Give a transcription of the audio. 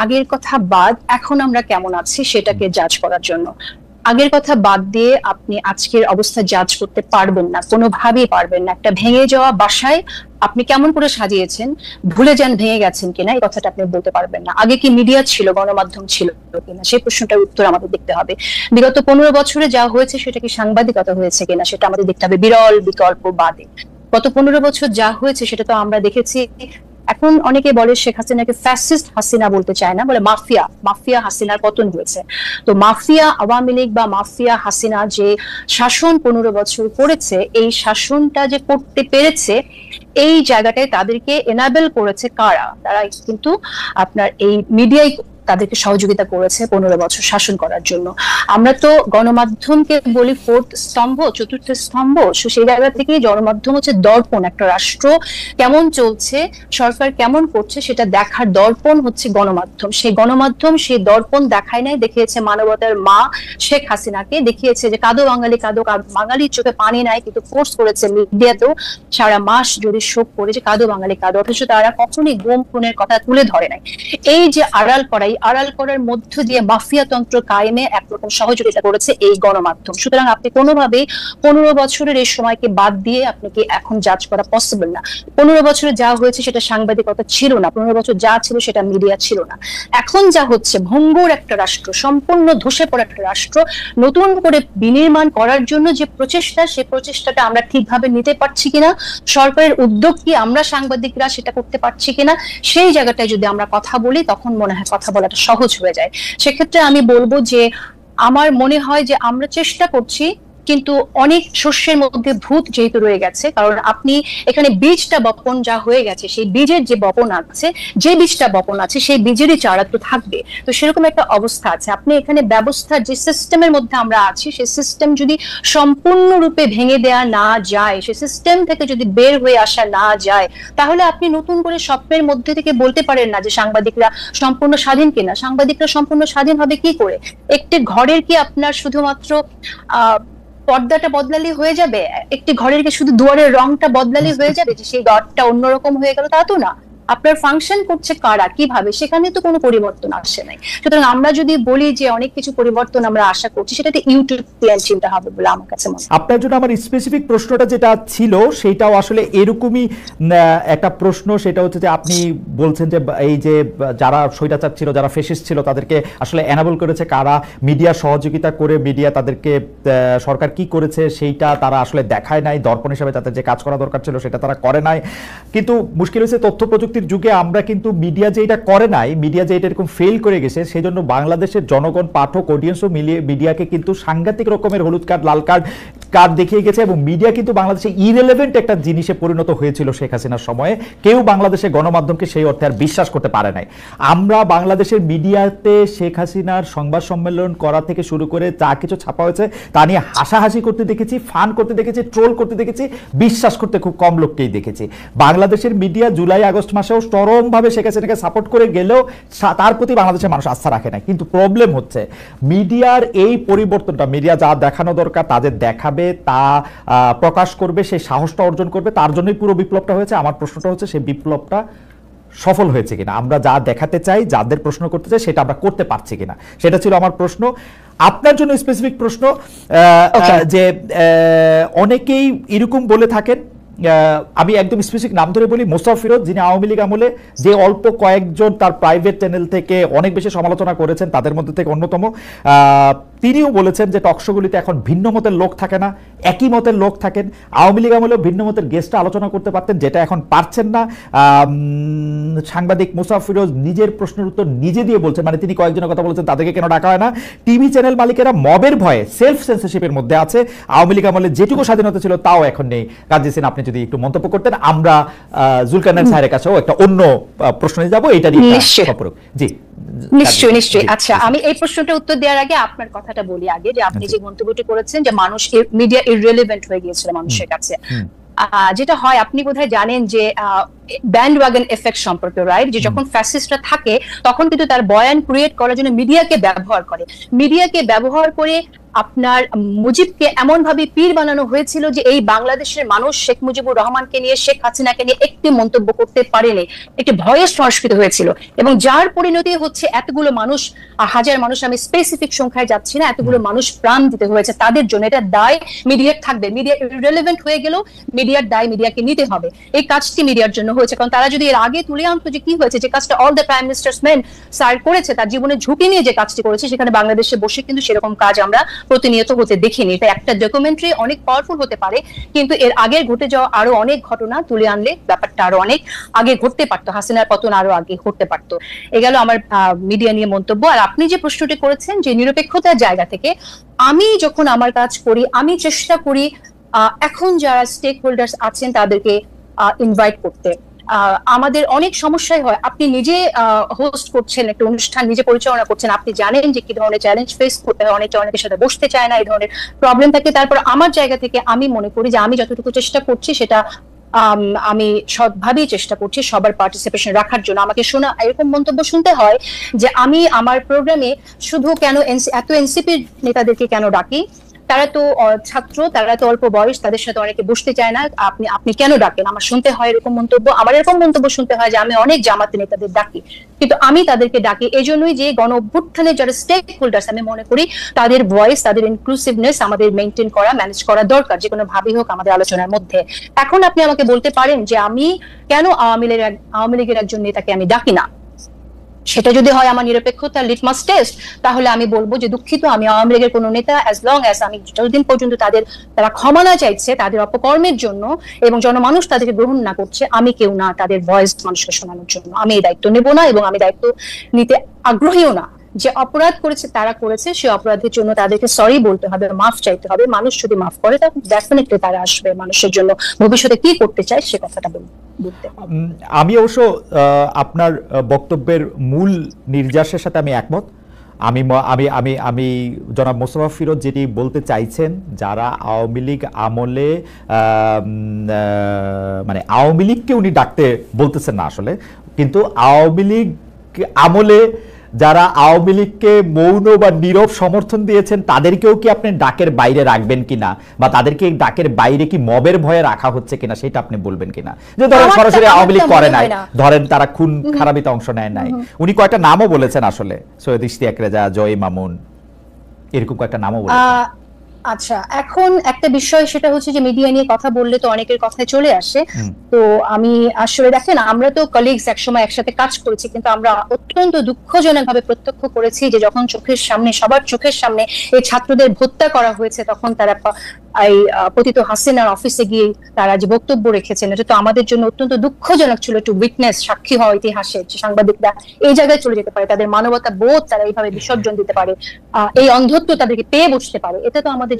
আগের কথা বাদ এখন আমরা কেমন আছি সেটাকে জাজ করার জন্য। আগের কথা বাদ দিয়ে আপনি আজকের অবস্থা জাজ করতে পারবেন না, কোনোভাবেই পারবেন না। একটা ভেঙে যাওয়া বাসায় আপনি কেমন করে সাজিয়েছেন, ভুলে যান ভেঙে গেছেন কিনা, এই কথাটা আপনি বলতে পারবেন না। আগে কি মিডিয়া ছিল, গণমাধ্যম ছিল কিনা, সেই প্রশ্নটার উত্তর আমাদের দেখতে হবে। বিগত 15 বছরে যা হয়েছে সেটা কি সাংবাদিকতা হয়েছে কিনা সেটা আমাদের দেখতে হবে, বিরল বিকল্প বাদে। গত 15 বছর যা হয়েছে সেটা তো আমরা দেখেছি। এখন অনেকে বলে শেখ হাসিনাকে ফ্যাসিস্ট হাসিনা বলতে চায় না, বলে মাফিয়া, মাফিয়া হাসিনার পতন হয়েছে। তো মাফিয়া আওয়ামী লীগ বা মাফিয়া হাসিনা যে শাসন 15 বছর করেছে, এই শাসনটা যে করতে পেরেছে এই জায়গাটায় তাদেরকে এনাবেল করেছে কারা? তারা কিন্তু আপনার এই মিডিয়ায় তাদেরকে সহযোগিতা করেছে 15 বছর শাসন করার জন্য। আমরা তো গণমাধ্যমকে বলি ফোর্থ স্তম্ভ, চতুর্থ স্তম্ভ। সেই জায়গা থেকে গণমাধ্যম হচ্ছে দর্পণ, একটা রাষ্ট্র কেমন চলছে, সরকার কেমন করছে সেটা দেখার দর্পণ হচ্ছে গণমাধ্যম। সেই গণমাধ্যম সেই দর্পণ দেখায় নাই, দেখিয়েছে মানবতার মা শেখ হাসিনাকে, দেখিয়েছে যে কাঁদো বাঙালি কাঁদো, বাঙালির চোখে পানি নাই, কিন্তু ফোর্স করেছে মিডিয়াতেও সারা মাস যদি শোক করে যে কাঁদো বাঙালি কাঁদো, অথচ তারা কখনোই গুম খুনের কথা তুলে ধরে নাই। এই যে আড়াল করা, আড়াল করার মধ্য দিয়ে মাফিয়া তন্ত্র কায়েমে একরকম সহযোগিতা করেছে এই গণমাধ্যম। সুতরাং আপনি কোনোভাবেই 15 বছরের এই সময়কে বাদ দিয়ে আপনাকে এখন জাজ করা পসিবল না। 15 বছরে যা হয়েছে সেটা সাংবাদিকতা ছিল না, 15 বছর যা ছিল সেটা মিডিয়া ছিল না। এখন যা হচ্ছে, ভঙ্গুর একটা রাষ্ট্র, সম্পূর্ণ ধসে পড়া একটা রাষ্ট্র নতুন করে বিনির্মাণ করার জন্য যে প্রচেষ্টা, সেই প্রচেষ্টাটা আমরা ঠিকভাবে নিতে পারছি কিনা, সরকারের উদ্যোগ কি আমরা সাংবাদিকরা সেটা করতে পারছি কিনা, সেই জায়গাটায় যদি আমরা কথা বলি তখন মনে হয় কথা বলাটা সহজ হয়ে যায়। সেক্ষেত্রে আমি বলবো যে আমার মনে হয় যে আমরা চেষ্টা করছি, কিন্তু অনেক শস্যের মধ্যে ভূত যেহেতু রয়ে গেছে, কারণ আপনি এখানে বীজটা বপন যা হয়ে গেছে, সেই বীজের যে বপন আছে, যে বীজটা বপন আছে সেই বীজেরই চারা তো থাকবে। তো সেরকম একটা অবস্থা আছে। আপনি এখানে ব্যবস্থা যে সিস্টেমের মধ্যে আমরা আছি, সেই সিস্টেম যদি সম্পূর্ণরূপে ভেঙে দেয়া না যায়, সেই সিস্টেম থেকে যদি বের হয়ে আসা না যায়, তাহলে আপনি নতুন করে স্বপ্নের মধ্যে থেকে বলতে পারেন না যে সাংবাদিকরা সম্পূর্ণ স্বাধীন কিনা। সাংবাদিকরা সম্পূর্ণ স্বাধীন হবে কি করে? একটি ঘরের কি আপনার শুধুমাত্র পর্দাটা বদলালে হয়ে যাবে? একটি ঘরের কি শুধু দুয়ারের রংটা বদলালে হয়ে যাবে যে সেই ঘরটা অন্যরকম হয়ে গেল? তা তো না। আপনার ফাংশন করছে কারা, কিভাবে, সেখানে তো কোনো পরিবর্তন আসে নাই। সুতরাং আমরা যদি বলি যে অনেক কিছু পরিবর্তন আমরা আশা করছি, সেটাতে ইউটোপিয়ান চিন্তা হবে বলে আমার কাছে মনে হয়। আপনার জন্য আমার স্পেসিফিক প্রশ্নটা যেটা ছিল সেটাও আসলে এরকমই একটা প্রশ্ন। সেটা হচ্ছে যে আপনি বলছেন যে এই যে যারা স্বৈরাচার ছিল, যারা ফ্যাসিস্ট ছিল, তাদেরকে আসলে এনাবল করেছে কারা, মিডিয়া সহযোগিতা করে, মিডিয়া তাদেরকে সরকার কি করেছে সেইটা তারা আসলে দেখায় নাই, দর্পণ হিসাবে তাদের যে কাজ করা দরকার ছিল সেটা তারা করে নাই। কিন্তু মুশকিল হচ্ছে তথ্য প্রযুক্তির যুগে আমরা কিন্তু মিডিয়া যে এটা করে নাই, মিডিয়া যে এটা এরকম ফেল করে গেছে, সেই জন্য বাংলাদেশের জনগণ, পাঠক, অডিয়েন্সও মিলিয়ে মিডিয়াকে কিন্তু সাংঘাতিক রকমের হলুদ কার্ড, লাল কার্ড দেখিয়ে গেছে। এবং মিডিয়া কিন্তু বাংলাদেশে ইরেলেভেন্ট একটা জিনিসে পরিণত হয়েছিল শেখ হাসিনার সময়ে। কেউ বাংলাদেশের গণমাধ্যমকে সেই অর্থে আর বিশ্বাস করতে পারে নাই। আমরা বাংলাদেশের মিডিয়াতে শেখ হাসিনার সংবাদ সম্মেলন করা থেকে শুরু করে যা কিছু ছাপা হয়েছে তা নিয়ে হাসাহাসি করতে দেখেছি, ফান করতে দেখেছি, ট্রোল করতে দেখেছি, বিশ্বাস করতে খুব কম লোককেই দেখেছি। বাংলাদেশের মিডিয়া জুলাই আগস্ট মাসেও চরমভাবে শেখ হাসিনাকে সাপোর্ট করে গেলেও তার প্রতি বাংলাদেশের মানুষ আস্থা রাখে না। কিন্তু প্রবলেম হচ্ছে মিডিয়ার এই পরিবর্তনটা, মিডিয়া যা দেখানো দরকার তাদের দেখাবে, তা প্রকাশ করবে, সেই সাহসটা অর্জন করবে, তার জন্যই পুরো বিপ্লবটা হয়েছে। আমার প্রশ্নটা হচ্ছে সেই বিপ্লবটা সফল হয়েছে কিনা, আমরা যা দেখাতে চাই, যাদের প্রশ্ন করতে চাই সেটা আমরা করতে পারছি কিনা, সেটা ছিল আমার প্রশ্ন। আপনার জন্য স্পেসিফিক প্রশ্ন যে অনেকেই এরকম বলে থাকেন, আমি একদম স্পেসিফিক নাম ধরে বলি, মোসাফ ফিরোজ, যিনি আওয়ামী লীগ আমলে যে অল্প কয়েকজন তার প্রাইভেট চ্যানেল থেকে অনেক বেশি সমালোচনা করেছেন, তাদের মধ্যে থেকে অন্যতম। তিনিও বলেছেন যে টকশোগুলিতে এখন ভিন্ন মতের লোক থাকে না, একই মতের লোক থাকেন। আওয়ামী লীগ আমলেও ভিন্ন মতের গেস্টটা আলোচনা করতে পারতেন, যেটা এখন পারছেন না। সাংবাদিক মোসাফ ফিরোজ নিজের প্রশ্নের উত্তর নিজে দিয়ে বলছেন, মানে তিনি কয়েকজনের কথা বলেছেন তাদেরকে কেন ডাকা হয় না। টিভি চ্যানেল মালিকেরা মবের ভয়ে সেলফ সেন্সরশিপের মধ্যে আছে। আওয়ামী লীগ আমলে যেটুকু স্বাধীনতা ছিল তাও এখন নেই। কাজী হোসেন, আপনি যদি একটু মন্তব্য করতেন। আমরা জুলকারনাইন স্যারের কাছেও একটা অন্য প্রশ্নে যাব, এটা নিয়ে জি। নিশ্চয়ই নিশ্চয়ই। আচ্ছা, আমি এই প্রশ্নটা উত্তর দেওয়ার আগে আপনার কথাটা বলি আগে, যে আপনি যে মন্তব্যটি করেছেন যে মানুষ, মিডিয়া ইররিলেভেন্ট হয়ে গিয়েছিল মানুষের কাছে। যেটা হয়, আপনি বোধহয় জানেন যে ব্যান্ড ওয়াগন এফেক্ট সম্পর্কে, রাইট? যে যখন ফ্যাসিস্টরা থাকে তখন কিন্তু তার বয়ান ক্রিয়েট করার জন্য মিডিয়াকে ব্যবহার করে আপনার মুজিবকে এমন ভাবে পীর বানানো হয়েছিল যে এই বাংলাদেশের মানুষ শেখ মুজিবুর রহমানকে নিয়ে, শেখ হাসিনাকে নিয়ে একটি মন্তব্য করতে পারেনি। একটি ভয়ের সংস্কৃত হয়েছিল, এবং যার পরিণতি হচ্ছে এতগুলো মানুষ, হাজার মানুষ, আমি স্পেসিফিক সংখ্যায় যাচ্ছি না, এতগুলো মানুষ প্রাণ দিতে হয়েছে তাদের জন্য। এটা দায় মিডিয়ার থাকবে, মিডিয়া ইররিলেভেন্ট হয়ে গেলেও মিডিয়ার দায় মিডিয়াকে নিতে হবে। এই কাজটি মিডিয়ার জন্য হয়েছে, কারণ তারা যদি এর আগে তুলে আনতো যে কি হয়েছে, যে কাজটা all the prime ministers main sir করেছে, তার জীবনের ঝুঁকি নিয়ে যে কাজটি করেছে, সেখানে বাংলাদেশে বসে কিন্তু সেরকম কাজ আমরা প্রতিনিয়ত হতে দেখিনি। এটা একটা ডকুমেন্টারি অনেক পাওয়ারফুল হতে পারে, কিন্তু এর আগে ঘটে যাওয়া আরো অনেক ঘটনা তুলে আনলে ব্যাপারটা আরো অনেক আগে ঘটতে পারতো, হাসিনার পতন আরো আগে ঘটতে পারতো। এ গেল আমার মিডিয়া নিয়ে মন্তব্য। আর আপনি যে প্রশ্নটি করেছেন যে নিরপেক্ষতার জায়গা থেকে, আমি যখন আমার কাজ করি আমি চেষ্টা করি এখন যারা স্টেক হোল্ডার্স আছেন তাদেরকে ইনভাইট করতে। আমাদের অনেক সমস্যাই হয়, আপনি নিজে হোস্ট করছেন একটা অনুষ্ঠান, নিজে পরিচালনা করছেন, আপনি জানেন যে কি ধরনের চ্যালেঞ্জ ফেস করতে হয়, অনেকের সাথে বসতে চায় না, এই ধরনের প্রবলেম থাকে। তারপর আমার জায়গা থেকে আমি মনে করি যে আমি যতটুকু চেষ্টা করছি সেটা আমি সবভাবেই চেষ্টা করছি সবার পার্টিসিপেশন রাখার জন্য। আমাকে শোনা এরকম মন্তব্য শুনতে হয় যে আমি আমার প্রোগ্রামে শুধু কেন এত এনসিপির নেতাদেরকে কেন ডাকি, তারা তো ছাত্র, তারা তো অল্প বয়স, তাদের সাথে অনেকে বসতে চায় না, আপনি কেন ডাকেন? আমার শুনতে হয় এরকম মন্তব্য। আমার এরকম মন্তব্য শুনতে হয় যে আমি অনেক জামাতে নেতাদের ডাকি, কিন্তু আমি তাদেরকে ডাকি এই জন্যই যে গণ অভ্যুত্থানের যারা স্টেক হোল্ডার্স, আমি মনে করি তাদের ভয়েস, তাদের ইনক্লুসিভনেস আমাদের মেনটেন করা, ম্যানেজ করা দরকার, যে কোনো ভাবেই হোক আমাদের আলোচনার মধ্যে। এখন আপনি আমাকে বলতে পারেন যে আমি কেন আওয়ামী লীগের একজন নেতাকে আমি ডাকি না, সেটা যদি হয় আমার নিরপেক্ষতার লিটমাস টেস্ট, তাহলে আমি বলবো যে দুঃখিত, আমি আওয়ামী লীগের কোনো নেতা, অ্যাজ লং অ্যাজ আমি যতদিন পর্যন্ত তারা ক্ষমা না চাইছে তাদের অপকর্মের জন্য এবং জনমানুষ তাদেরকে গ্রহণ না করছে, আমি কেউ না তাদের ভয়েস মানুষকে শোনানোর জন্য। আমি এই দায়িত্ব নেব না, এবং আমি দায়িত্ব নিতে আগ্রহীও না। যে অপরাধ করেছে তারা করেছে, সে অপরাধের জন্য তাদেরকে সরি বলতে হবে, মাফ চাইতে হবে। মানুষ যদি মাফ করে তখন ডেফিনেটলি তারা আসবে মানুষের জন্য ভবিষ্যতে কি করতে চায় সে কথাটা বলতে। আমি অবশ্য আপনার বক্তব্যের মূল নির্যাসের সাথে আমি একমত। আমি আমি আমি আমি জনাব মোস্তফা ফিরোজ যেটি বলতে চাইছেন, যারা আওয়ামী লীগ আমলে মানে আওয়ামী লীগকে উনি ডাকতে বলতেছেন না আসলে, কিন্তু আওয়ামী লীগ আমলে যারা আওয়ামী লীগকে মৌন বা নীরব সমর্থন দিয়েছেন তাদেরকেও কি আপনি ডাকের বাইরে রাখবেন কিনা, বা তাদেরকে ডাকের বাইরে কি মবের ভয়ে রাখা হচ্ছে কিনা সেটা আপনি বলবেন কিনা? যে ধরেন সরাসরি আওয়ামী লীগ করে নাই, ধরেন তারা খুন খারাপিতে অংশ নেয় নাই, উনি কয়েকটা নামও বলেছেন আসলে, সৈয়দ ইশতিয়াক রেজা, জয় মামুন, এরকম কয়েকটা নামও বলেছেন। আচ্ছা, এখন একটা বিষয় সেটা হচ্ছে যে মিডিয়া নিয়ে কথা বললে তো অনেকের কথায় চলে আসে। তো আমি আসলে দেখেন, আমরা তো কলিগস একসময় একসাথে কাজ করেছি, কিন্তু আমরা অত্যন্ত দুঃখজনক ভাবে প্রত্যক্ষ করেছি যে যখন চোখের সামনে, সবার চোখের সামনে এই ছাত্রদের হত্যা করা হয়েছে, তখন তারা এই পতিত হাসিনার অফিসে গিয়ে তারা যে বক্তব্য রেখেছেন, এটা তো আমাদের জন্য অত্যন্ত দুঃখজনক ছিল। টু উইটনেস, সাক্ষী হওয়া ইতিহাসের, যে সাংবাদিকরা এই জায়গায় চলে যেতে পারে, তাদের মানবতা বোধ তারা এইভাবে বিসর্জন দিতে পারে, এই অন্ধত্ব তাদেরকে পেয়ে বসতে পারে, এটা তো আমাদের